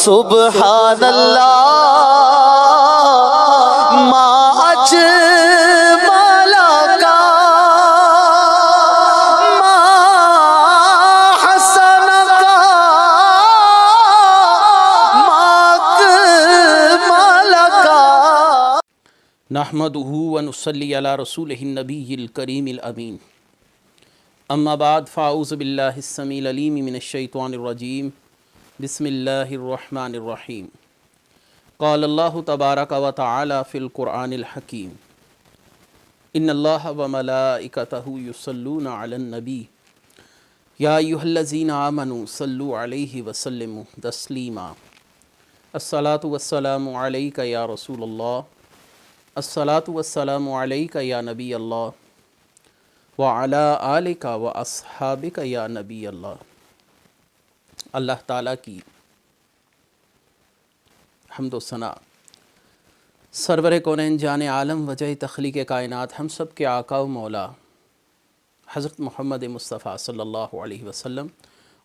سبحان اللہ ما اجمل کا ما حسن کا ما اکمل کا۔ نحمدہ ونصلی علی رسولہ النبی الکریم الامین، اما بعد فاعوذ باللہ السمیع العلیم من الشیطان الرجیم، بسم اللہ الرحمن الرحیم۔ قال اللہ تبارک و تعالی فی القرآن الحکیم، ان اللہ وملائکتہ یصلون علی النبی یا ایھا الذین آمنوا صلوا علیہ وسلموا تسلیما۔ الصلاۃ والسلام علیک یا رسول اللہ، الصلاۃ والسلام علیک یا نبی اللہ وعلی آلک واصحابک یا نبی اللہ۔ اللہ تعالیٰ کی حمد و ثنا، سرور کونین جان عالم وجہ تخلیق کائنات، ہم سب کے آقا و مولا حضرت محمد مصطفیٰ صلی اللہ علیہ وسلم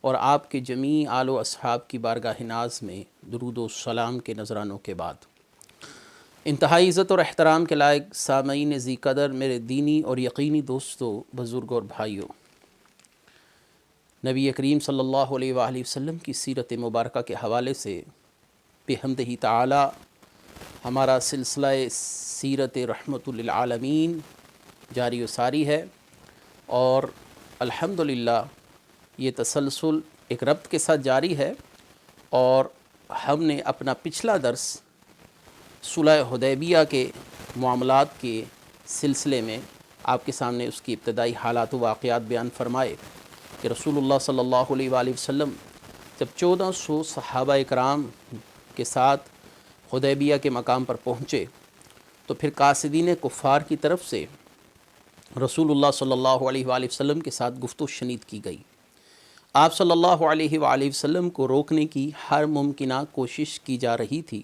اور آپ کے جمیع آل و اصحاب کی بارگاہ ناز میں درود و سلام کے نذرانوں کے بعد، انتہائی عزت اور احترام کے لائق سامعین ذی قدر، میرے دینی اور یقینی دوستوں، بزرگوں اور بھائیوں، نبی کریم صلی اللہ علیہ وآلہ وسلم کی سیرت مبارکہ کے حوالے سے بحمدہ تعالی ہمارا سلسلہ سیرت رحمت للعالمین جاری و ساری ہے، اور الحمدللہ یہ تسلسل ایک ربط کے ساتھ جاری ہے، اور ہم نے اپنا پچھلا درس صلح حدیبیہ کے معاملات کے سلسلے میں آپ کے سامنے اس کی ابتدائی حالات و واقعات بیان فرمائے کہ رسول اللہ صلی اللہ علیہ وآلہ وسلم جب 1400 صحابہ اکرام کے ساتھ حدیبیہ کے مقام پر پہنچے تو پھر قاصدین کفار کی طرف سے رسول اللہ صلی اللہ علیہ وآلہ وسلم کے ساتھ گفت و شنید کی گئی۔ آپ صلی اللہ علیہ وآلہ وسلم کو روکنے کی ہر ممکنہ کوشش کی جا رہی تھی،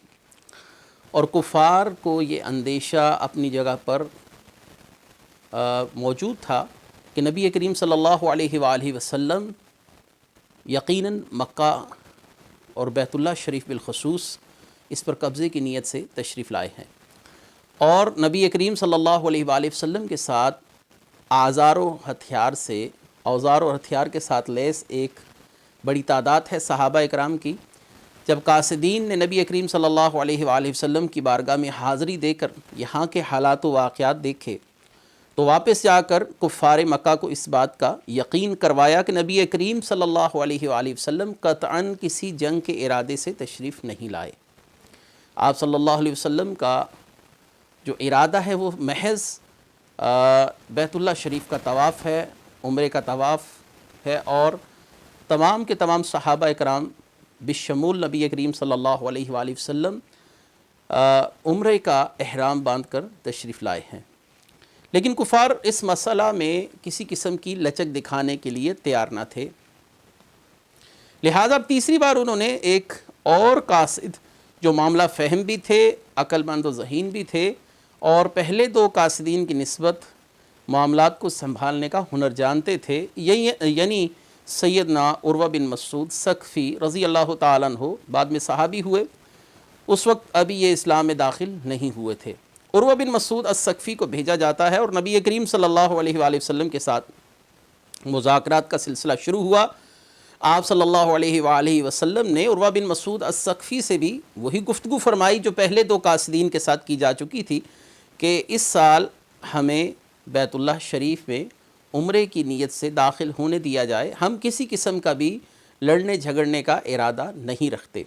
اور کفار کو یہ اندیشہ اپنی جگہ پر موجود تھا کہ نبی کریم صلی اللہ علیہ وآلہ وسلم یقیناً مکہ اور بیت اللہ شریف بالخصوص اس پر قبضے کی نیت سے تشریف لائے ہیں، اور نبی کریم صلی اللہ علیہ وآلہ وسلم کے ساتھ اوزار و ہتھیار کے ساتھ لیس ایک بڑی تعداد ہے صحابہ اکرام کی۔ جب قاصدین نے نبی کریم صلی اللہ علیہ وآلہ وسلم کی بارگاہ میں حاضری دے کر یہاں کے حالات و واقعات دیکھے تو واپس جا کر کفار مکہ کو اس بات کا یقین کروایا کہ نبی کریم صلی اللہ علیہ وآلہ وسلم قطعاً کسی جنگ کے ارادے سے تشریف نہیں لائے۔ آپ صلی اللہ علیہ وسلم کا جو ارادہ ہے وہ محض بیت اللہ شریف کا طواف ہے، عمرے کا طواف ہے، اور تمام کے تمام صحابہ اکرام بشمول نبی کریم صلی اللہ علیہ وآلہ وسلم عمرے کا احرام باندھ کر تشریف لائے ہیں، لیکن کفار اس مسئلہ میں کسی قسم کی لچک دکھانے کے لیے تیار نہ تھے، لہٰذا تیسری بار انہوں نے ایک اور قاصد جو معاملہ فہم بھی تھے، عقل مند و ذہین بھی تھے، اور پہلے دو قاصدین کی نسبت معاملات کو سنبھالنے کا ہنر جانتے تھے، یعنی سیدنا عروہ بن مسعود ثقفی رضی اللہ تعالیٰ عنہ، بعد میں صحابی ہوئے، اس وقت ابھی یہ اسلام میں داخل نہیں ہوئے تھے۔ عروہ بن مسعود الثقفی کو بھیجا جاتا ہے، اور نبی کریم صلی اللہ علیہ وآلہ وسلم کے ساتھ مذاکرات کا سلسلہ شروع ہوا۔ آپ صلی اللہ علیہ وآلہ وسلم نے عروہ بن مسعود الثقفی سے بھی وہی گفتگو فرمائی جو پہلے دو قاصدین کے ساتھ کی جا چکی تھی کہ اس سال ہمیں بیت اللہ شریف میں عمرے کی نیت سے داخل ہونے دیا جائے، ہم کسی قسم کا بھی لڑنے جھگڑنے کا ارادہ نہیں رکھتے۔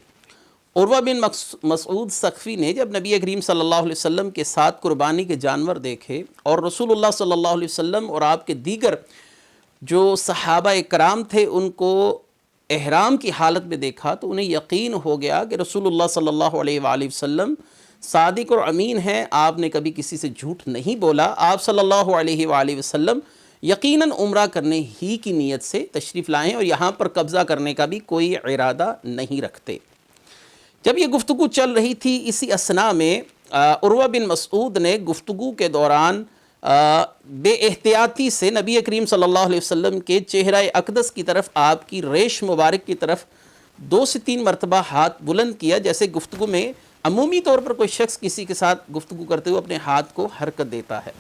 عروہ بن مسعود ثقفی نے جب نبی کریم صلی اللہ علیہ وسلم کے ساتھ قربانی کے جانور دیکھے اور رسول اللہ صلی اللہ علیہ وسلم اور آپ کے دیگر جو صحابہ اکرام تھے ان کو احرام کی حالت میں دیکھا تو انہیں یقین ہو گیا کہ رسول اللہ صلی اللہ علیہ وآلہ وسلم صادق اور امین ہیں، آپ نے کبھی کسی سے جھوٹ نہیں بولا، آپ صلی اللہ علیہ وآلہ وسلم یقیناً عمرہ کرنے ہی کی نیت سے تشریف لائے ہیں اور یہاں پر قبضہ کرنے کا بھی کوئی ارادہ نہیں رکھتے۔ جب یہ گفتگو چل رہی تھی اسی اثناء میں عروہ بن مسعود نے گفتگو کے دوران بے احتیاطی سے نبی کریم صلی اللہ علیہ وسلم کے چہرہ اقدس کی طرف، آپ کی ریش مبارک کی طرف 2 سے 3 مرتبہ ہاتھ بلند کیا، جیسے گفتگو میں عمومی طور پر کوئی شخص کسی کے ساتھ گفتگو کرتے ہوئے اپنے ہاتھ کو حرکت دیتا ہے۔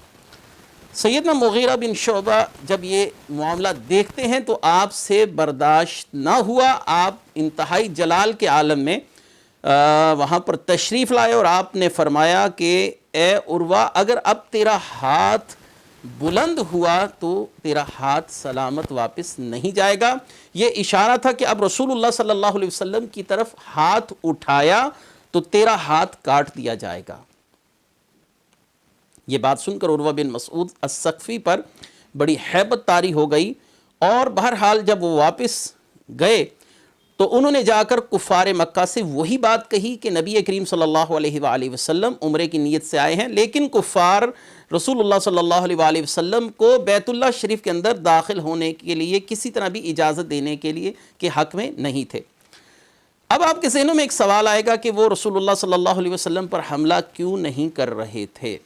سیدنا مغیرہ بن شعبہ جب یہ معاملہ دیکھتے ہیں تو آپ سے برداشت نہ ہوا، آپ انتہائی جلال کے عالم میں وہاں پر تشریف لائے اور آپ نے فرمایا کہ اے عروہ، اگر اب تیرا ہاتھ بلند ہوا تو تیرا ہاتھ سلامت واپس نہیں جائے گا۔ یہ اشارہ تھا کہ اب رسول اللہ صلی اللہ علیہ وسلم کی طرف ہاتھ اٹھایا تو تیرا ہاتھ کاٹ دیا جائے گا۔ یہ بات سن کر عروہ بن مسعود الثقفی پر بڑی ہیبت طاری ہو گئی، اور بہرحال جب وہ واپس گئے تو انہوں نے جا کر کفار مکہ سے وہی بات کہی کہ نبی کریم صلی اللہ علیہ وآلہ وسلم عمرے کی نیت سے آئے ہیں، لیکن کفار رسول اللہ صلی اللہ علیہ وآلہ وسلم کو بیت اللہ شریف کے اندر داخل ہونے کے لیے کسی طرح بھی اجازت دینے کے لیے کے حق میں نہیں تھے۔ اب آپ کے ذہنوں میں ایک سوال آئے گا کہ وہ رسول اللہ صلی اللہ علیہ وسلم پر حملہ کیوں نہیں کر رہے تھے؟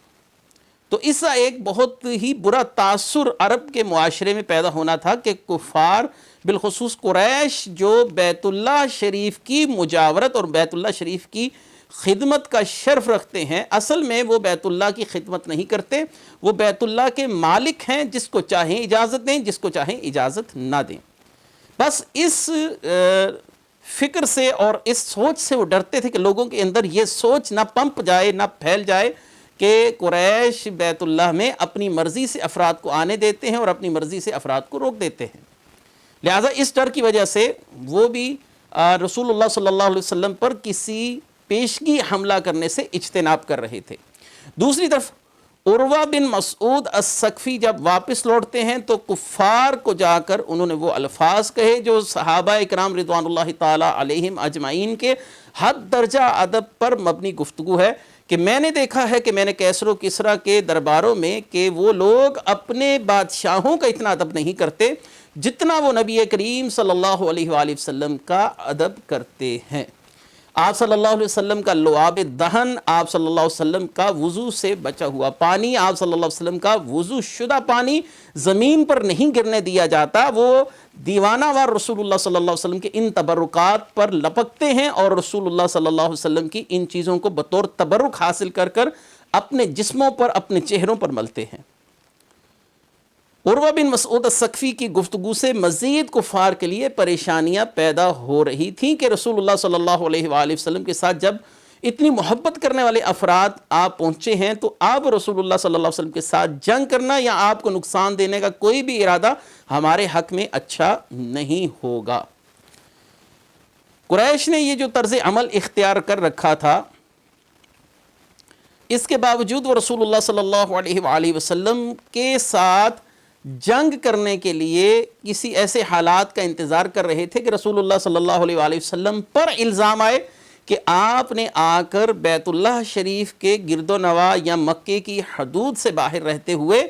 تو اس کا ایک بہت ہی برا تاثر عرب کے معاشرے میں پیدا ہونا تھا کہ کفار بالخصوص قریش جو بیت اللہ شریف کی مجاورت اور بیت اللہ شریف کی خدمت کا شرف رکھتے ہیں، اصل میں وہ بیت اللہ کی خدمت نہیں کرتے، وہ بیت اللہ کے مالک ہیں، جس کو چاہیں اجازت دیں، جس کو چاہیں اجازت نہ دیں۔ بس اس فکر سے اور اس سوچ سے وہ ڈرتے تھے کہ لوگوں کے اندر یہ سوچ نہ پمپ جائے، نہ پھیل جائے کہ قریش بیت اللہ میں اپنی مرضی سے افراد کو آنے دیتے ہیں اور اپنی مرضی سے افراد کو روک دیتے ہیں۔ لہٰذا اس ڈر کی وجہ سے وہ بھی رسول اللہ صلی اللہ علیہ وسلم پر کسی پیشگی حملہ کرنے سے اجتناب کر رہے تھے۔ دوسری طرف عروہ بن مسعود الثقفی جب واپس لوٹتے ہیں تو کفار کو جا کر انہوں نے وہ الفاظ کہے جو صحابہ اکرام رضوان اللہ تعالی علیہم اجمعین کے حد درجہ ادب پر مبنی گفتگو ہے کہ میں نے دیکھا ہے کہ میں نے کیسر و کسریٰ کے درباروں میں کہ وہ لوگ اپنے بادشاہوں کا اتنا ادب نہیں کرتے جتنا وہ نبی کریم صلی اللہ علیہ وآلہ وسلم کا ادب کرتے ہیں۔ آپ صلی اللہ علیہ وسلم کا لعاب دہن، آپ صلی اللہ علیہ وسلم کا وضو سے بچا ہوا پانی، آپ صلی اللہ علیہ وسلم کا وضو شدہ پانی زمین پر نہیں گرنے دیا جاتا، وہ دیوانہ وار رسول اللہ صلی اللہ علیہ وسلم کے ان تبرکات پر لپکتے ہیں اور رسول اللہ صلی اللہ علیہ وسلم کی ان چیزوں کو بطور تبرک حاصل کر کر اپنے جسموں پر، اپنے چہروں پر ملتے ہیں۔ عروہ بن مسعود الثقفی کی گفتگو سے مزید کفار کے لیے پریشانیاں پیدا ہو رہی تھیں کہ رسول اللہ صلی اللہ علیہ وآلہ وسلم کے ساتھ جب اتنی محبت کرنے والے افراد آپ پہنچے ہیں تو اب رسول اللہ صلی اللہ علیہ وسلم کے ساتھ جنگ کرنا یا آپ کو نقصان دینے کا کوئی بھی ارادہ ہمارے حق میں اچھا نہیں ہوگا۔ قریش نے یہ جو طرز عمل اختیار کر رکھا تھا، اس کے باوجود وہ رسول اللہ صلی اللہ علیہ وآلہ وسلم کے ساتھ جنگ کرنے کے لیے کسی ایسے حالات کا انتظار کر رہے تھے کہ رسول اللہ صلی اللہ علیہ وآلہ وسلم پر الزام آئے کہ آپ نے آ کر بیت اللہ شریف کے گرد و نواح یا مکے کی حدود سے باہر رہتے ہوئے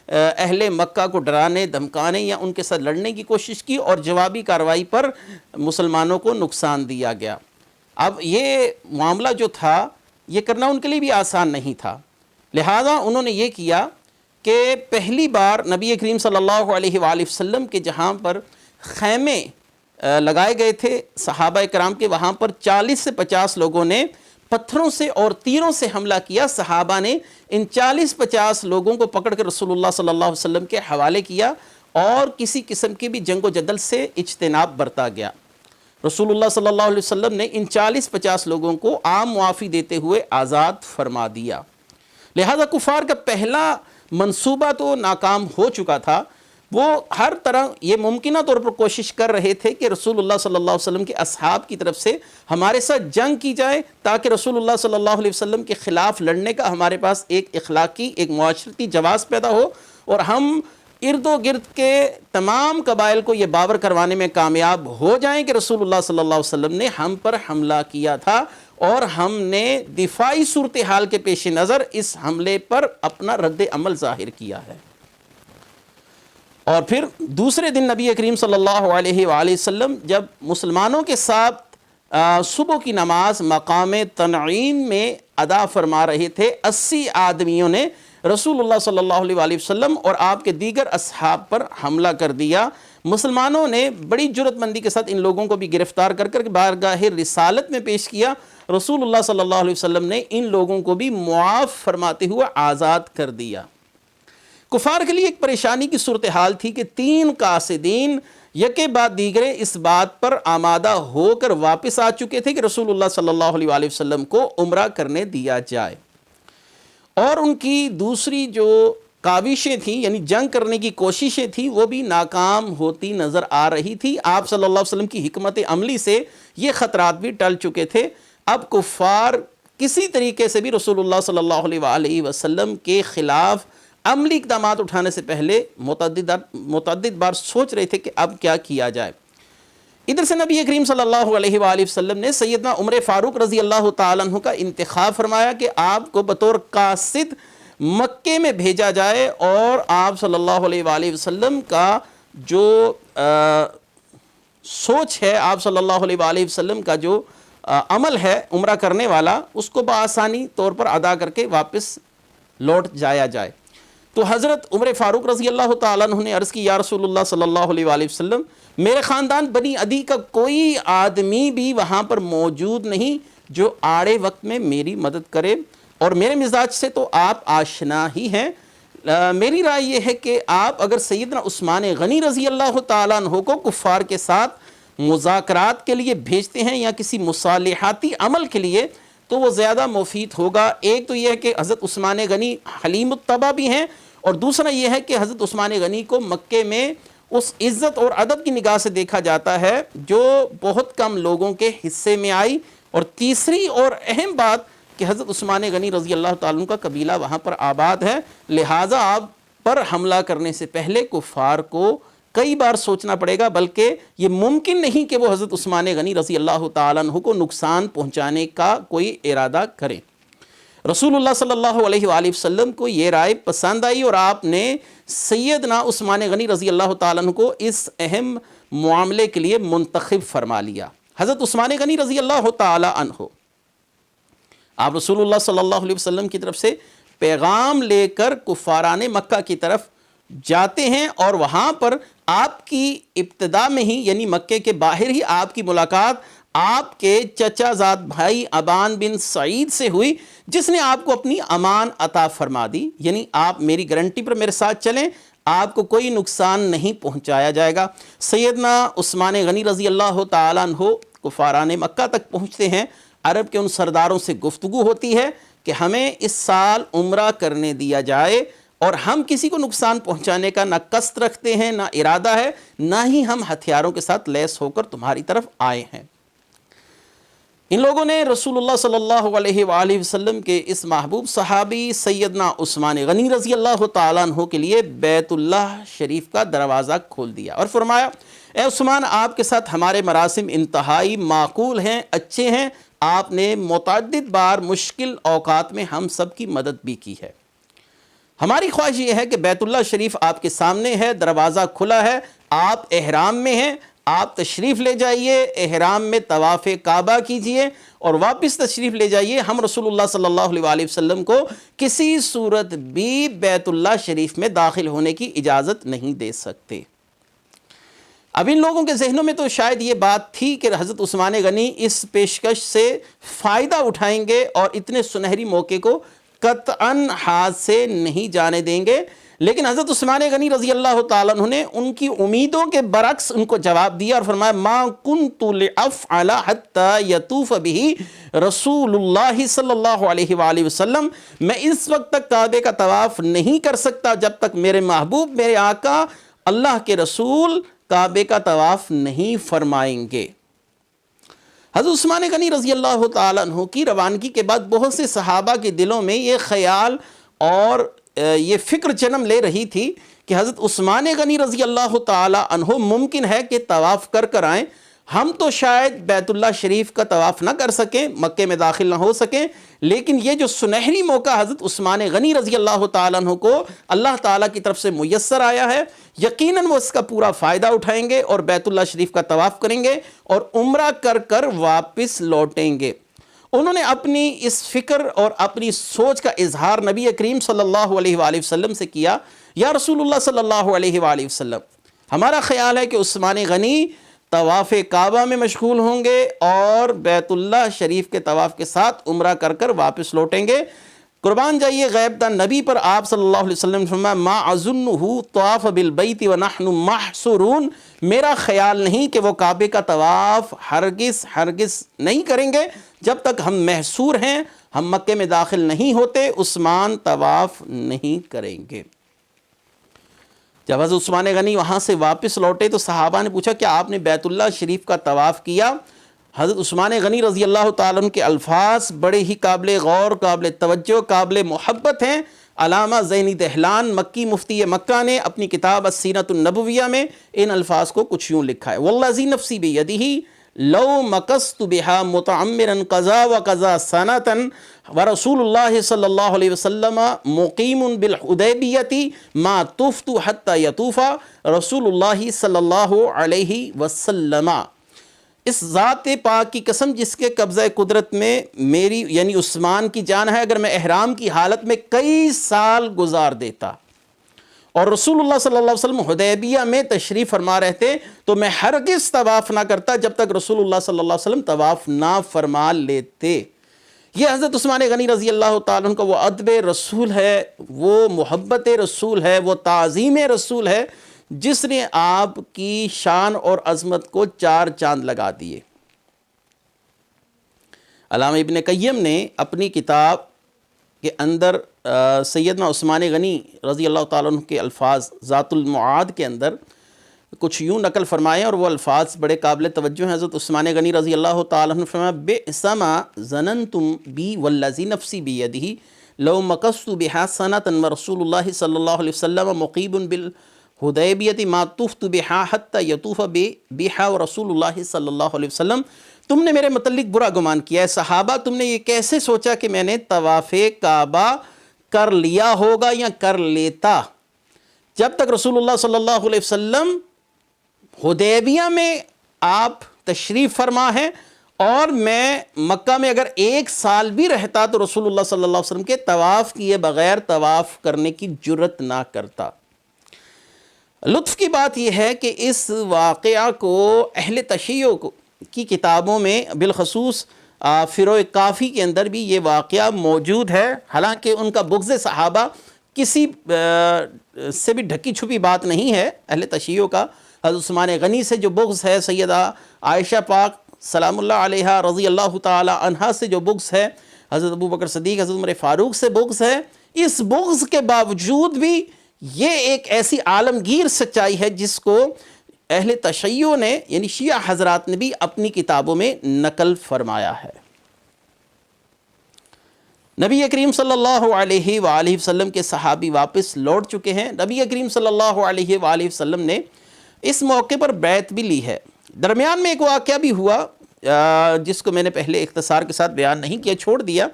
اہل مکہ کو ڈرانے، دھمکانے یا ان کے ساتھ لڑنے کی کوشش کی اور جوابی کارروائی پر مسلمانوں کو نقصان دیا گیا۔ اب یہ معاملہ جو تھا یہ کرنا ان کے لیے بھی آسان نہیں تھا، لہذا انہوں نے یہ کیا کہ پہلی بار نبی کریم صلی اللہ علیہ وآلہ وسلم کے جہاں پر خیمے لگائے گئے تھے صحابہ کرام کے، وہاں پر 40 سے 50 لوگوں نے پتھروں سے اور تیروں سے حملہ کیا۔ صحابہ نے ان 40-50 لوگوں کو پکڑ کر رسول اللہ صلی اللہ علیہ وسلم کے حوالے کیا اور کسی قسم کی بھی جنگ و جدل سے اجتناب برتا گیا۔ رسول اللہ صلی اللہ علیہ وسلم نے ان 40-50 لوگوں کو عام معافی دیتے ہوئے آزاد فرما دیا۔ لہذا کفار کا پہلا منصوبہ تو ناکام ہو چکا تھا، وہ ہر طرح یہ ممکنہ طور پر کوشش کر رہے تھے کہ رسول اللہ صلی اللہ علیہ وسلم کے اصحاب کی طرف سے ہمارے ساتھ جنگ کی جائے تاکہ رسول اللہ صلی اللہ علیہ وسلم کے خلاف لڑنے کا ہمارے پاس ایک اخلاقی، ایک معاشرتی جواز پیدا ہو اور ہم ارد و گرد کے تمام قبائل کو یہ باور کروانے میں کامیاب ہو جائیں کہ رسول اللہ صلی اللہ علیہ وسلم نے ہم پر حملہ کیا تھا اور ہم نے دفاعی صورتحال کے پیش نظر اس حملے پر اپنا رد عمل ظاہر کیا ہے۔ اور پھر دوسرے دن نبی کریم صلی اللہ علیہ وآلہ وسلم جب مسلمانوں کے ساتھ صبح کی نماز مقام تنعیم میں ادا فرما رہے تھے، 80 آدمیوں نے رسول اللہ صلی اللہ علیہ وآلہ وسلم اور آپ کے دیگر اصحاب پر حملہ کر دیا۔ مسلمانوں نے بڑی جرأت مندی کے ساتھ ان لوگوں کو بھی گرفتار کر کر بارگاہ رسالت میں پیش کیا۔ رسول اللہ صلی اللہ علیہ وسلم نے ان لوگوں کو بھی معاف فرماتے ہوئے آزاد کر دیا۔ کفار کے لیے ایک پریشانی کی صورتحال تھی کہ 3 قاصدین یکے بعد دیگرے اس بات پر آمادہ ہو کر واپس آ چکے تھے کہ رسول اللہ صلی اللہ علیہ وآلہ وسلم کو عمرہ کرنے دیا جائے، اور ان کی دوسری جو کاوشیں تھیں یعنی جنگ کرنے کی کوششیں تھیں وہ بھی ناکام ہوتی نظر آ رہی تھی۔ آپ صلی اللہ علیہ وسلم کی حکمت عملی سے یہ خطرات بھی ٹل چکے تھے۔ اب کفار کسی طریقے سے بھی رسول اللہ صلی اللہ علیہ وآلہ وسلم کے خلاف عملی اقدامات اٹھانے سے پہلے متعدد بار سوچ رہے تھے کہ اب کیا کیا جائے۔ ادھر سے نبی کریم صلی اللہ علیہ وآلہ وسلم نے سیدنا عمر فاروق رضی اللہ تعالیٰ عنہ کا انتخاب فرمایا کہ آپ کو بطور قاصد مکے میں بھیجا جائے، اور آپ صلی اللہ علیہ وآلہ وسلم کا جو سوچ ہے، آپ صلی اللہ علیہ وآلہ وسلم کا جو عمل ہے عمرہ کرنے والا، اس کو بآسانی طور پر ادا کر کے واپس لوٹ جایا جائے۔ تو حضرت عمر فاروق رضی اللہ تعالیٰ عنہ نے عرض کی، یا رسول اللہ صلی اللہ علیہ وآلہ وسلم، میرے خاندان بنی عدی کا کوئی آدمی بھی وہاں پر موجود نہیں جو آڑے وقت میں میری مدد کرے، اور میرے مزاج سے تو آپ آشنا ہی ہیں۔ میری رائے یہ ہے کہ آپ اگر سیدنا عثمان غنی رضی اللہ تعالیٰ عنہ کو کفار کے ساتھ مذاکرات کے لیے بھیجتے ہیں یا کسی مصالحاتی عمل کے لیے تو وہ زیادہ مفید ہوگا۔ ایک تو یہ ہے کہ حضرت عثمان غنی حلیم الطبع بھی ہیں، اور دوسرا یہ ہے کہ حضرت عثمان غنی کو مکے میں اس عزت اور ادب کی نگاہ سے دیکھا جاتا ہے جو بہت کم لوگوں کے حصے میں آئی، اور تیسری اور اہم بات کہ حضرت عثمان غنی رضی اللہ تعالیٰ عنہ کا قبیلہ وہاں پر آباد ہے، لہٰذا آپ پر حملہ کرنے سے پہلے کفار کو کئی بار سوچنا پڑے گا، بلکہ یہ ممکن نہیں کہ وہ حضرت عثمان غنی رضی اللہ تعالیٰ عنہ کو نقصان پہنچانے کا کوئی ارادہ کریں۔ رسول اللہ صلی اللہ علیہ وآلہ وسلم کو یہ رائے پسند آئی، اور آپ نے سیدنا عثمان غنی رضی اللہ تعالیٰ عنہ کو اس اہم معاملے کے لیے منتخب فرما لیا۔ حضرت عثمان غنی رضی اللہ تعالیٰ عنہ آپ رسول اللہ صلی اللہ علیہ وسلم کی طرف سے پیغام لے کر کفاران مکہ کی طرف جاتے ہیں، اور وہاں پر آپ کی ابتدا میں ہی یعنی مکے کے باہر ہی آپ کی ملاقات آپ کے چچا زاد بھائی ابان بن سعید سے ہوئی، جس نے آپ کو اپنی امان عطا فرما دی، یعنی آپ میری گارنٹی پر میرے ساتھ چلیں، آپ کو کوئی نقصان نہیں پہنچایا جائے گا۔ سیدنا عثمان غنی رضی اللہ تعالیٰ عنہ کفاران مکہ تک پہنچتے ہیں۔ عرب کے ان سرداروں سے گفتگو ہوتی ہے کہ ہمیں اس سال عمرہ کرنے دیا جائے، اور ہم کسی کو نقصان پہنچانے کا نہ قصد رکھتے ہیں، نہ ارادہ ہے، نہ ہی ہم ہتھیاروں کے ساتھ لیس ہو کر تمہاری طرف آئے ہیں۔ ان لوگوں نے رسول اللہ صلی اللہ علیہ وآلہ وسلم کے اس محبوب صحابی سیدنا عثمان غنی رضی اللہ تعالیٰ عنہ کے لیے بیت اللہ شریف کا دروازہ کھول دیا اور فرمایا، اے عثمان، آپ کے ساتھ ہمارے مراسم انتہائی معقول ہیں، اچھے ہیں، آپ نے متعدد بار مشکل اوقات میں ہم سب کی مدد بھی کی ہے۔ ہماری خواہش یہ ہے کہ بیت اللہ شریف آپ کے سامنے ہے، دروازہ کھلا ہے، آپ احرام میں ہیں، آپ تشریف لے جائیے، احرام میں طواف کعبہ کیجئے اور واپس تشریف لے جائیے۔ ہم رسول اللہ صلی اللہ علیہ وآلہ وسلم کو کسی صورت بھی بیت اللہ شریف میں داخل ہونے کی اجازت نہیں دے سکتے۔ اب ان لوگوں کے ذہنوں میں تو شاید یہ بات تھی کہ حضرت عثمان غنی اس پیشکش سے فائدہ اٹھائیں گے اور اتنے سنہری موقع کو قطعاً ہاتھ سے نہیں جانے دیں گے، لیکن حضرت عثمان غنی رضی اللہ تعالیٰ عنہ نے ان کی امیدوں کے برعکس ان کو جواب دیا اور فرمایا، ما کنت لأفعل حتی یطوف بہ رسول اللہ صلی اللہ علیہ وآلہ وسلم، میں اس وقت تک کعبے کا طواف نہیں کر سکتا جب تک میرے محبوب، میرے آقا اللہ کے رسول کعبے کا طواف نہیں فرمائیں گے۔ حضرت عثمان غنی رضی اللہ تعالیٰ عنہ کی روانگی کے بعد بہت سے صحابہ کے دلوں میں یہ خیال اور یہ فکر جنم لے رہی تھی کہ حضرت عثمان غنی رضی اللہ تعالیٰ عنہ ممکن ہے کہ طواف کر کر آئیں، ہم تو شاید بیت اللہ شریف کا طواف نہ کر سکیں، مکے میں داخل نہ ہو سکیں، لیکن یہ جو سنہری موقع حضرت عثمان غنی رضی اللہ تعالیٰ عنہ کو اللہ تعالیٰ کی طرف سے میسر آیا ہے، یقیناً وہ اس کا پورا فائدہ اٹھائیں گے اور بیت اللہ شریف کا طواف کریں گے اور عمرہ کر کر واپس لوٹیں گے۔ انہوں نے اپنی اس فکر اور اپنی سوچ کا اظہار نبی کریم صلی اللہ علیہ وآلہ وسلم سے کیا. یا رسول اللہ صلی اللہ علیہ وآلہ وسلم، ہمارا خیال ہے کہ عثمان غنی طواف کعبہ میں مشغول ہوں گے اور بیت اللہ شریف کے طواف کے ساتھ عمرہ کر کر واپس لوٹیں گے. قربان جائیے غیب دان نبی پر آپ صلی اللہ علیہ وسلم نے فرمایا ما اظنہ طواف بالبیت ونحن محصورون، میرا خیال نہیں کہ وہ کعبے کا طواف ہرگز نہیں کریں گے جب تک ہم محصور ہیں، ہم مکے میں داخل نہیں ہوتے. عثمان طواف نہیں کریں گے. جب حضرت عثمان غنی وہاں سے واپس لوٹے تو صحابہ نے پوچھا کہ آپ نے بیت اللہ شریف کا طواف کیا؟ حضرت عثمان غنی رضی اللہ تعالیٰ عنہ کے الفاظ بڑے ہی قابل غور، قابل توجہ، قابل محبت ہیں. علامہ زینی دہلان مکی مفتی مکہ نے اپنی کتاب السیرۃ النبویہ میں ان الفاظ کو کچھ یوں لکھا ہے: والذی نفسی بیدہ لو مکست بہا متعمرا قضا وقضا سنۃ ورسول اللہ صلی اللہ علیہ وسلم مقیم بالحدیبیۃ ما طفت حتی یطوف رسول اللہ صلی اللہ علیہ وسلم. اس ذات پاک کی قسم جس کے قبضہ قدرت میں میری یعنی عثمان کی جان ہے، اگر میں احرام کی حالت میں کئی سال گزار دیتا اور رسول اللہ صلی اللہ علیہ وسلم حدیبیہ میں تشریف فرما رہتے تو میں ہرگز طواف نہ کرتا جب تک رسول اللہ صلی اللہ علیہ وسلم طواف نہ فرما لیتے. یہ حضرت عثمان غنی رضی اللہ تعالیٰ عنہ کا وہ ادب رسول ہے، وہ محبت رسول ہے، وہ تعظیم رسول ہے جس نے آپ کی شان اور عظمت کو چار چاند لگا دیے. علامہ ابن قیم نے اپنی کتاب کے اندر سیدنا عثمان غنی رضی اللہ تعالیٰ عنہ کے الفاظ ذات المعاد کے اندر کچھ یوں نقل فرمائے اور وہ الفاظ بڑے قابل توجہ ہیں. حضرت عثمان غنی رضی اللہ تعالیٰ عنہ فرمایا بئس ما ظننتم بی والذی نفسی بیدہ لو مکثت بہا سنۃ ورسول اللہ صلی اللہ علیہ وسلم مقیم بالحدیبیۃ ما طفت بہا حتی یطوف بہا ورسول اللہ صلی اللہ علیہ وسلم. تم نے میرے متعلق برا گمان کیا ہے صحابہ، تم نے یہ کیسے سوچا کہ میں نے طواف کعبہ کر لیا ہوگا یا کر لیتا جب تک رسول اللہ صلی اللہ علیہ وسلم حدیبیہ میں آپ تشریف فرما ہے اور میں مکہ میں اگر ایک سال بھی رہتا تو رسول اللہ صلی اللہ علیہ وسلم کے طواف کیے بغیر طواف کرنے کی جرت نہ کرتا. لطف کی بات یہ ہے کہ اس واقعہ کو اہل تشیع کی کتابوں میں بالخصوص فروع کافی کے اندر بھی یہ واقعہ موجود ہے، حالانکہ ان کا بغض صحابہ کسی سے بھی ڈھکی چھپی بات نہیں ہے. اہل تشیع کا حضرت عثمان غنی سے جو بغض ہے، سیدہ عائشہ پاک سلام اللہ علیہا رضی اللہ تعالی عنہا سے جو بغض ہے، حضرت ابو بکر صدیق حضرت عمر فاروق سے بغض ہے، اس بغض کے باوجود بھی یہ ایک ایسی عالمگیر سچائی ہے جس کو اہل تشیع نے یعنی شیعہ حضرات نے بھی اپنی کتابوں میں نقل فرمایا ہے. نبی کریم صلی اللہ علیہ وآلہ وسلم کے صحابی واپس لوٹ چکے ہیں. نبی کریم صلی اللہ علیہ وآلہ وسلم نے اس موقع پر بیعت بھی لی ہے. درمیان میں ایک واقعہ بھی ہوا جس کو میں نے پہلے اختصار کے ساتھ بیان نہیں کیا، چھوڑ دیا.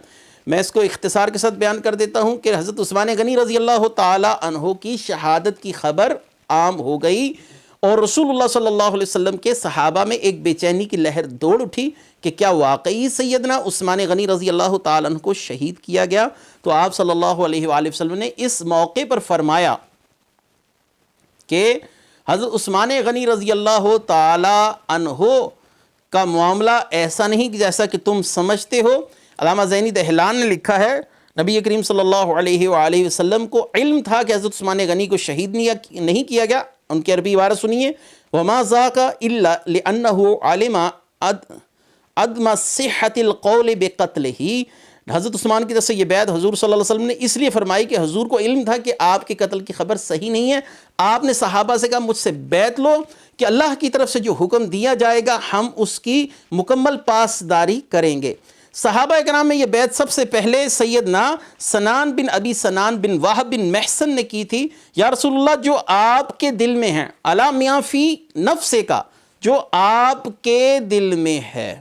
میں اس کو اختصار کے ساتھ بیان کر دیتا ہوں کہ حضرت عثمان غنی رضی اللہ تعالی عنہ کی شہادت کی خبر عام ہو گئی اور رسول اللہ صلی اللہ علیہ وسلم کے صحابہ میں ایک بے چینی کی لہر دوڑ اٹھی کہ کیا واقعی سیدنا عثمان غنی رضی اللہ تعالیٰ عنہ کو شہید کیا گیا. تو آپ صلی اللہ علیہ وآلہ وسلم نے اس موقع پر فرمایا کہ حضرت عثمان غنی رضی اللہ تعالی عنہ کا معاملہ ایسا نہیں جیسا کہ تم سمجھتے ہو. علامہ زینی دہلان نے لکھا ہے نبی کریم صلی اللہ علیہ وآلہ وسلم کو علم تھا کہ حضرت عثمان غنی کو شہید نہیں کیا گیا. ان کی عربی عبارت سنیے: وَمَا ذَاكَ إِلَّا لِأَنَّهُ عَلِمَ عَدْمَ صِحَّةِ الْقَوْلِ بِقَتْلِهِ. حضرت عثمان کی طرف سے یہ بیعت حضور صلی اللہ علیہ وسلم نے اس لیے فرمائی کہ حضور کو علم تھا کہ آپ کے قتل کی خبر صحیح نہیں ہے. آپ نے صحابہ سے کہا مجھ سے بیعت لو کہ اللہ کی طرف سے جو حکم دیا جائے گا ہم اس کی مکمل پاسداری کریں گے. صحابہ کرام میں یہ بیعت سب سے پہلے سیدنا سنان بن ابی سنان بن وہب بن محسن نے کی تھی. یا رسول اللہ جو آپ کے دل میں ہیں، علا میاں فی نفسے کا، جو آپ کے دل میں ہے،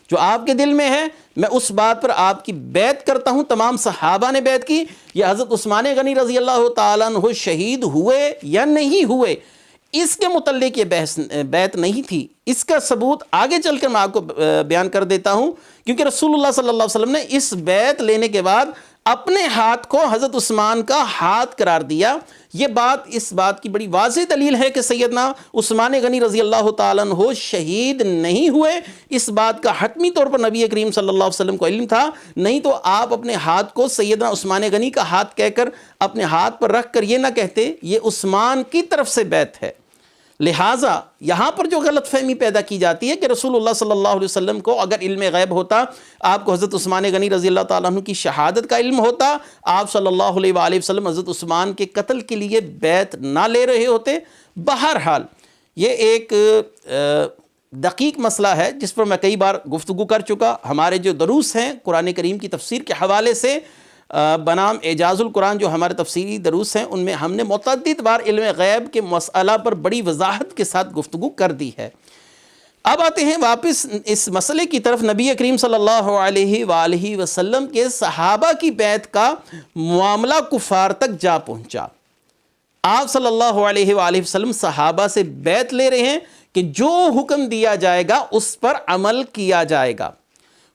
جو آپ کے دل میں ہے میں اس بات پر آپ کی بیعت کرتا ہوں. تمام صحابہ نے بیعت کی. یہ حضرت عثمان غنی رضی اللہ تعالیٰ عنہ شہید ہوئے یا نہیں ہوئے اس کے متعلق یہ بیعت نہیں تھی، اس کا ثبوت آگے چل کر میں آپ کو بیان کر دیتا ہوں، کیونکہ رسول اللہ صلی اللہ علیہ وسلم نے اس بیعت لینے کے بعد اپنے ہاتھ کو حضرت عثمان کا ہاتھ قرار دیا۔ یہ بات اس بات کی بڑی واضح دلیل ہے کہ سیدنا عثمان غنی رضی اللہ تعالیٰ عنہ شہید نہیں ہوئے، اس بات کا حتمی طور پر نبی کریم صلی اللہ علیہ وسلم کو علم تھا، نہیں تو آپ اپنے ہاتھ کو سیدنا عثمان غنی کا ہاتھ کہہ کر اپنے ہاتھ پر رکھ کر یہ نہ کہتے یہ عثمان کی طرف سے بیعت ہے۔ لہٰذا یہاں پر جو غلط فہمی پیدا کی جاتی ہے کہ رسول اللہ صلی اللہ علیہ وسلم کو اگر علم غیب ہوتا، آپ کو حضرت عثمان غنی رضی اللہ تعالیٰ عنہ کی شہادت کا علم ہوتا، آپ صلی اللہ علیہ وآلہ وسلم حضرت عثمان کے قتل کے لیے بیعت نہ لے رہے ہوتے۔ بہرحال یہ ایک دقیق مسئلہ ہے جس پر میں کئی بار گفتگو کر چکا۔ ہمارے جو دروس ہیں قرآن کریم کی تفسیر کے حوالے سے بنام اعجاز القرآن جو ہمارے تفسیری دروس ہیں، ان میں ہم نے متعدد بار علم غیب کے مسئلہ پر بڑی وضاحت کے ساتھ گفتگو کر دی ہے۔ اب آتے ہیں واپس اس مسئلے کی طرف۔ نبی کریم صلی اللہ علیہ وآلہ وسلم کے صحابہ کی بیعت کا معاملہ کفار تک جا پہنچا۔ آپ صلی اللہ علیہ وآلہ وسلم صحابہ سے بیعت لے رہے ہیں کہ جو حکم دیا جائے گا اس پر عمل کیا جائے گا۔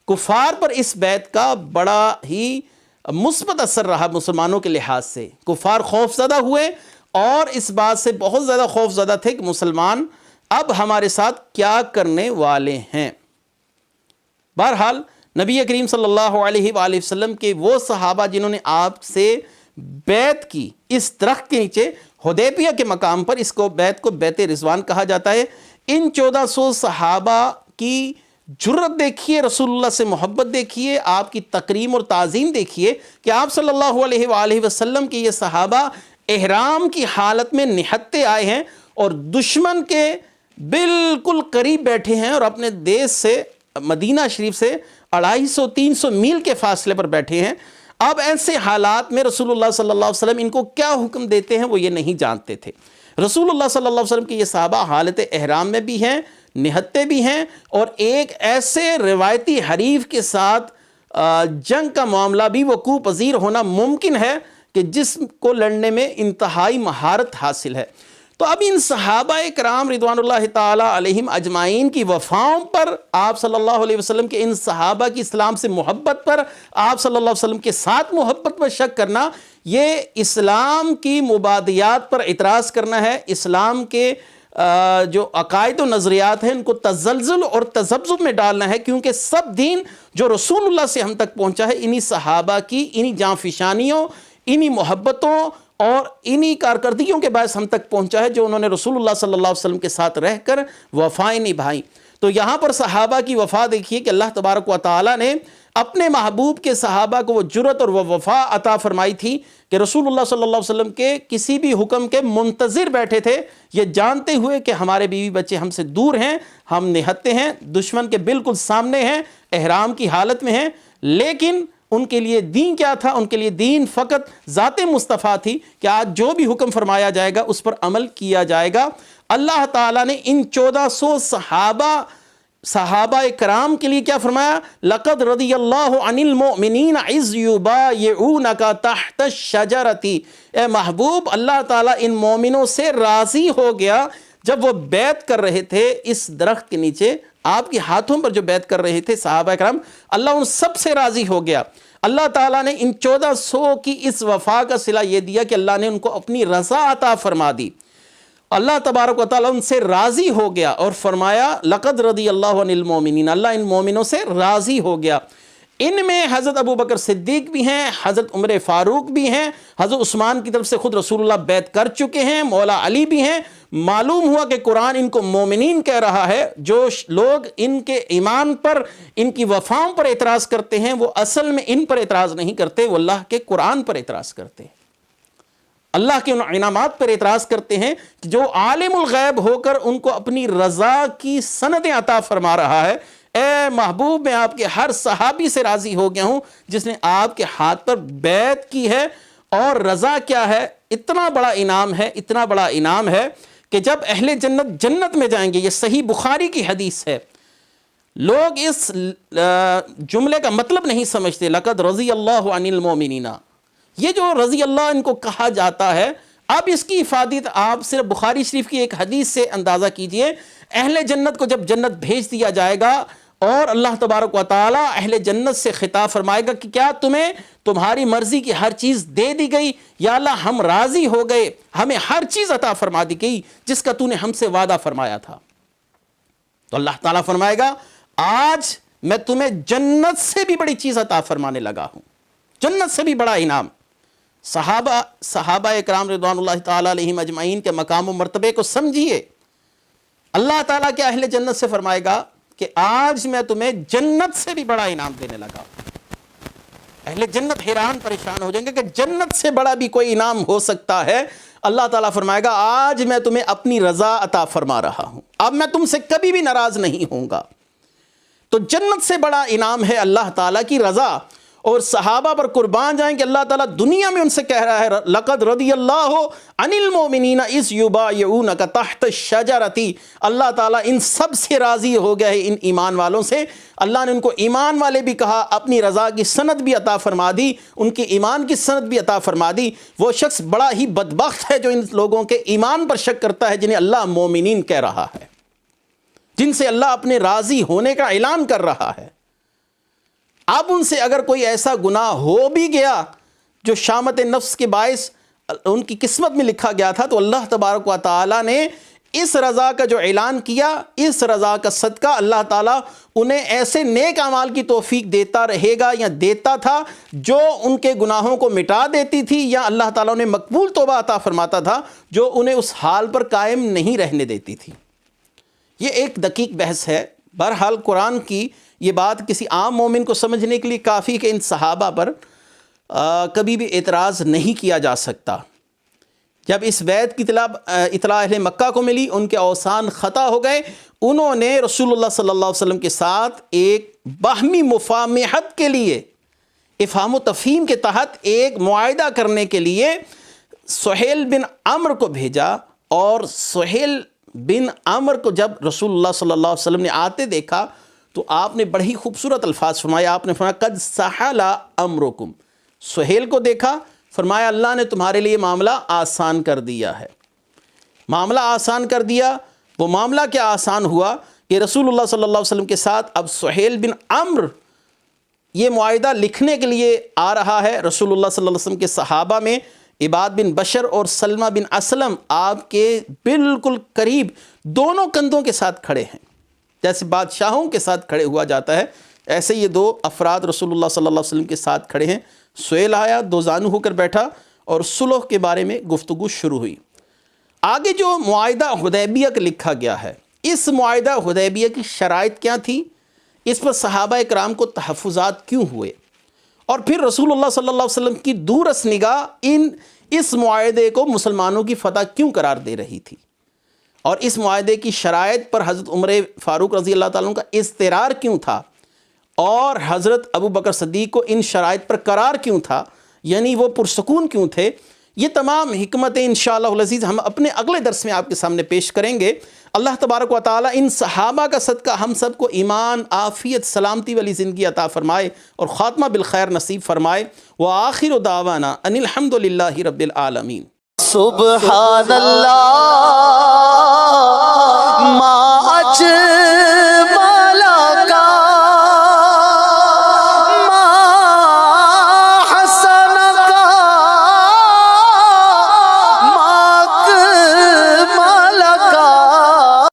کفار پر اس بیعت کا بڑا ہی مثبت اثر رہا مسلمانوں کے لحاظ سے۔ کفار خوف زدہ ہوئے اور اس بات سے بہت زیادہ خوف زدہ تھے کہ مسلمان اب ہمارے ساتھ کیا کرنے والے ہیں۔ بہرحال نبی کریم صلی اللہ علیہ وآلہ وسلم کے وہ صحابہ جنہوں نے آپ سے بیعت کی اس درخت کے نیچے حدیبیہ کے مقام پر، اس کو بیعت کو بیعت رضوان کہا جاتا ہے، ان 1400 صحابہ کی جرت دیکھیے، رسول اللہ سے محبت دیکھیے، آپ کی تکریم اور تعظیم دیکھیے کہ آپ صلی اللہ علیہ وآلہ وسلم کے یہ صحابہ احرام کی حالت میں نہتے آئے ہیں اور دشمن کے بالکل قریب بیٹھے ہیں اور اپنے دیش سے مدینہ شریف سے 250-300 میل کے فاصلے پر بیٹھے ہیں۔ اب ایسے حالات میں رسول اللہ صلی اللہ علیہ وسلم ان کو کیا حکم دیتے ہیں وہ یہ نہیں جانتے تھے۔ رسول اللہ صلی اللہ علیہ وسلم کے یہ صحابہ حالت احرام میں بھی ہیں، نہتے بھی ہیں، اور ایک ایسے روایتی حریف کے ساتھ جنگ کا معاملہ بھی وقوع پذیر ہونا ممکن ہے کہ جس کو لڑنے میں انتہائی مہارت حاصل ہے۔ تو اب ان صحابہ کرام رضوان اللہ تعالی علیہم اجمعین کی وفاؤں پر، آپ صلی اللہ علیہ وسلم کے ان صحابہ کی اسلام سے محبت پر، آپ صلی اللہ علیہ وسلم کے ساتھ محبت پر شک کرنا، یہ اسلام کی مبادیات پر اعتراض کرنا ہے، اسلام کے جو عقائد و نظریات ہیں ان کو تزلزل اور تذبذب میں ڈالنا ہے، کیونکہ سب دین جو رسول اللہ سے ہم تک پہنچا ہے انہی صحابہ کی انہی جانفشانیوں، انہی محبتوں اور انہی کارکردگیوں کے باعث ہم تک پہنچا ہے جو انہوں نے رسول اللہ صلی اللہ علیہ وسلم کے ساتھ رہ کر وفائیں نبھائیں۔ تو یہاں پر صحابہ کی وفا دیکھیے کہ اللہ تبارک و تعالیٰ نے اپنے محبوب کے صحابہ کو وہ جرت اور وہ وفا عطا فرمائی تھی کہ رسول اللہ صلی اللہ علیہ وسلم کے کسی بھی حکم کے منتظر بیٹھے تھے، یہ جانتے ہوئے کہ ہمارے بیوی بچے ہم سے دور ہیں، ہم نہتے ہیں، دشمن کے بالکل سامنے ہیں، احرام کی حالت میں ہیں، لیکن ان کے لیے دین کیا تھا؟ ان کے لیے دین فقط ذات مصطفیٰ تھی کہ آج جو بھی حکم فرمایا جائے گا اس پر عمل کیا جائے گا۔ اللہ تعالیٰ نے ان 1400 صحابہ کرام کے لیے کیا فرمایا؟ لَقَدْ رَضِيَ اللَّهُ عَنِ الْمُؤْمِنِينَ إِذْ يُبَايِعُونَكَ تَحْتَ الشَّجَرَةِ۔ اے محبوب، اللہ تعالیٰ ان مومنوں سے راضی ہو گیا جب وہ بیعت کر رہے تھے اس درخت کے نیچے، آپ کے ہاتھوں پر جو بیعت کر رہے تھے صحابہ کرام، اللہ ان سب سے راضی ہو گیا۔ اللہ تعالیٰ نے ان 1400 کی اس وفا کا صلہ یہ دیا کہ اللہ نے ان کو اپنی رضا عطا فرما دی۔ اللہ تبارک و تعالیٰ ان سے راضی ہو گیا اور فرمایا لَقَدْ رَضِيَ اللَّهُ عَنِ الْمُؤْمِنِينَ، اللہ ان مومنوں سے راضی ہو گیا۔ ان میں حضرت ابو بکر صدیق بھی ہیں، حضرت عمر فاروق بھی ہیں، حضرت عثمان کی طرف سے خود رسول اللہ بیعت کر چکے ہیں، مولا علی بھی ہیں۔ معلوم ہوا کہ قرآن ان کو مومنین کہہ رہا ہے۔ جو لوگ ان کے ایمان پر، ان کی وفاؤں پر اعتراض کرتے ہیں وہ اصل میں ان پر اعتراض نہیں کرتے، وہ اللہ کے قرآن پر اعتراض کرتے ہیں، اللہ کے ان انعامات پر اعتراض کرتے ہیں جو عالم الغیب ہو کر ان کو اپنی رضا کی سندیں عطا فرما رہا ہے۔ اے محبوب، میں آپ کے ہر صحابی سے راضی ہو گیا ہوں جس نے آپ کے ہاتھ پر بیعت کی ہے، اور رضا کیا ہے؟ اتنا بڑا انعام ہے، اتنا بڑا انعام ہے کہ جب اہل جنت جنت میں جائیں گے، یہ صحیح بخاری کی حدیث ہے، لوگ اس جملے کا مطلب نہیں سمجھتے، لَقَدْ رَضِيَ اللَّهُ عَنِ الْمُؤْمِنِينَ، یہ جو رضی اللہ ان کو کہا جاتا ہے، اب اس کی افادیت آپ صرف بخاری شریف کی ایک حدیث سے اندازہ کیجئے. اہل جنت کو جب جنت بھیج دیا جائے گا اور اللہ تبارک و تعالی اہل جنت سے خطاب فرمائے گا کہ کیا تمہیں تمہاری مرضی کی ہر چیز دے دی گئی؟ یا اللہ ہم راضی ہو گئے، ہمیں ہر چیز عطا فرما دی گئی جس کا تو نے ہم سے وعدہ فرمایا تھا. تو اللہ تعالیٰ فرمائے گا آج میں تمہیں جنت سے بھی بڑی چیز عطا فرمانے لگا ہوں، جنت سے بھی بڑا انعام. صحابہ اکرام رضوان اللہ تعالیٰ علیہم اجمعین کے مقام و مرتبے کو سمجھیے. اللہ تعالیٰ کے اہل جنت سے فرمائے گا کہ آج میں تمہیں جنت سے بھی بڑا انعام دینے لگا ہوں. اہل جنت حیران پریشان ہو جائیں گے کہ جنت سے بڑا بھی کوئی انعام ہو سکتا ہے. اللہ تعالیٰ فرمائے گا آج میں تمہیں اپنی رضا عطا فرما رہا ہوں، اب میں تم سے کبھی بھی ناراض نہیں ہوں گا. تو جنت سے بڑا انعام ہے اللہ تعالیٰ کی رضا. اور صحابہ پر قربان جائیں کہ اللہ تعالیٰ دنیا میں ان سے کہہ رہا ہے لَقَدْ رَضِيَ اللَّهُ عَنِ الْمُؤْمِنِينَ إِذْ يُبَايِعُونَكَ تَحْتَ الشَّجَرَةِ. اللہ تعالیٰ ان سب سے راضی ہو گیا ہے، ان ایمان والوں سے. اللہ نے ان کو ایمان والے بھی کہا، اپنی رضا کی سند بھی عطا فرما دی، ان کے ایمان کی سند بھی عطا فرما دی. وہ شخص بڑا ہی بدبخت ہے جو ان لوگوں کے ایمان پر شک کرتا ہے جنہیں اللہ مومنین کہہ رہا ہے، جن سے اللہ اپنے راضی ہونے کا اعلان کر رہا ہے. اب ان سے اگر کوئی ایسا گناہ ہو بھی گیا جو شامت نفس کے باعث ان کی قسمت میں لکھا گیا تھا، تو اللہ تبارک و تعالیٰ نے اس رضا کا جو اعلان کیا، اس رضا کا صدقہ اللہ تعالیٰ انہیں ایسے نیک اعمال کی توفیق دیتا رہے گا یا دیتا تھا جو ان کے گناہوں کو مٹا دیتی تھی، یا اللہ تعالیٰ انہیں مقبول توبہ عطا فرماتا تھا جو انہیں اس حال پر قائم نہیں رہنے دیتی تھی. یہ ایک دقیق بحث ہے. بہرحال قرآن کی یہ بات کسی عام مومن کو سمجھنے کے لیے کافی کہ ان صحابہ پر کبھی بھی اعتراض نہیں کیا جا سکتا. جب اس بیعت کی اطلاع اہل مکہ کو ملی، ان کے اوثان خطا ہو گئے. انہوں نے رسول اللہ صلی اللہ علیہ وسلم کے ساتھ ایک باہمی مفاہمت کے لیے، افہام و تفہیم کے تحت ایک معاہدہ کرنے کے لیے سہیل بن عمرو کو بھیجا. اور سہیل بن عمرو کو جب رسول اللہ صلی اللہ علیہ وسلم نے آتے دیکھا تو آپ نے بڑی خوبصورت الفاظ فرمایا. آپ نے فرمایا قد سہل امرکم. سہیل کو دیکھا، فرمایا اللہ نے تمہارے لیے معاملہ آسان کر دیا ہے. معاملہ آسان کر دیا. وہ معاملہ کیا آسان ہوا کہ رسول اللہ صلی اللہ علیہ وسلم کے ساتھ اب سہیل بن عمرو یہ معاہدہ لکھنے کے لیے آ رہا ہے. رسول اللہ صلی اللہ علیہ وسلم کے صحابہ میں عباد بن بشر اور سلمہ بن اسلم آپ کے بالکل قریب دونوں کندھوں کے ساتھ کھڑے ہیں. جیسے بادشاہوں کے ساتھ کھڑے ہوا جاتا ہے، ایسے یہ دو افراد رسول اللہ صلی اللہ علیہ وسلم کے ساتھ کھڑے ہیں. سہیل آیا، دو زانو ہو کر بیٹھا اور صلح کے بارے میں گفتگو شروع ہوئی. آگے جو معاہدہ حدیبیہ کا لکھا گیا ہے، اس معاہدہ حدیبیہ کی شرائط کیا تھی، اس پر صحابہ کرام کو تحفظات کیوں ہوئے، اور پھر رسول اللہ صلی اللہ علیہ وسلم کی دورس نگاہ اس معاہدے کو مسلمانوں کی فتح کیوں قرار دے رہی تھی، اور اس معاہدے کی شرائط پر حضرت عمر فاروق رضی اللہ تعالیٰ عنہ کا اضطرار کیوں تھا، اور حضرت ابو بکر صدیق کو ان شرائط پر قرار کیوں تھا، یعنی وہ پرسکون کیوں تھے. یہ تمام حکمتیں انشاءاللہ العزیز ہم اپنے اگلے درس میں آپ کے سامنے پیش کریں گے. اللہ تبارک و تعالیٰ ان صحابہ کا صدقہ ہم سب کو ایمان، عافیت، سلامتی والی زندگی عطا فرمائے اور خاتمہ بالخیر نصیب فرمائے. وآخر دعوانا ان الحمد للہ رب العالمین. سبحان اللہ ما اچ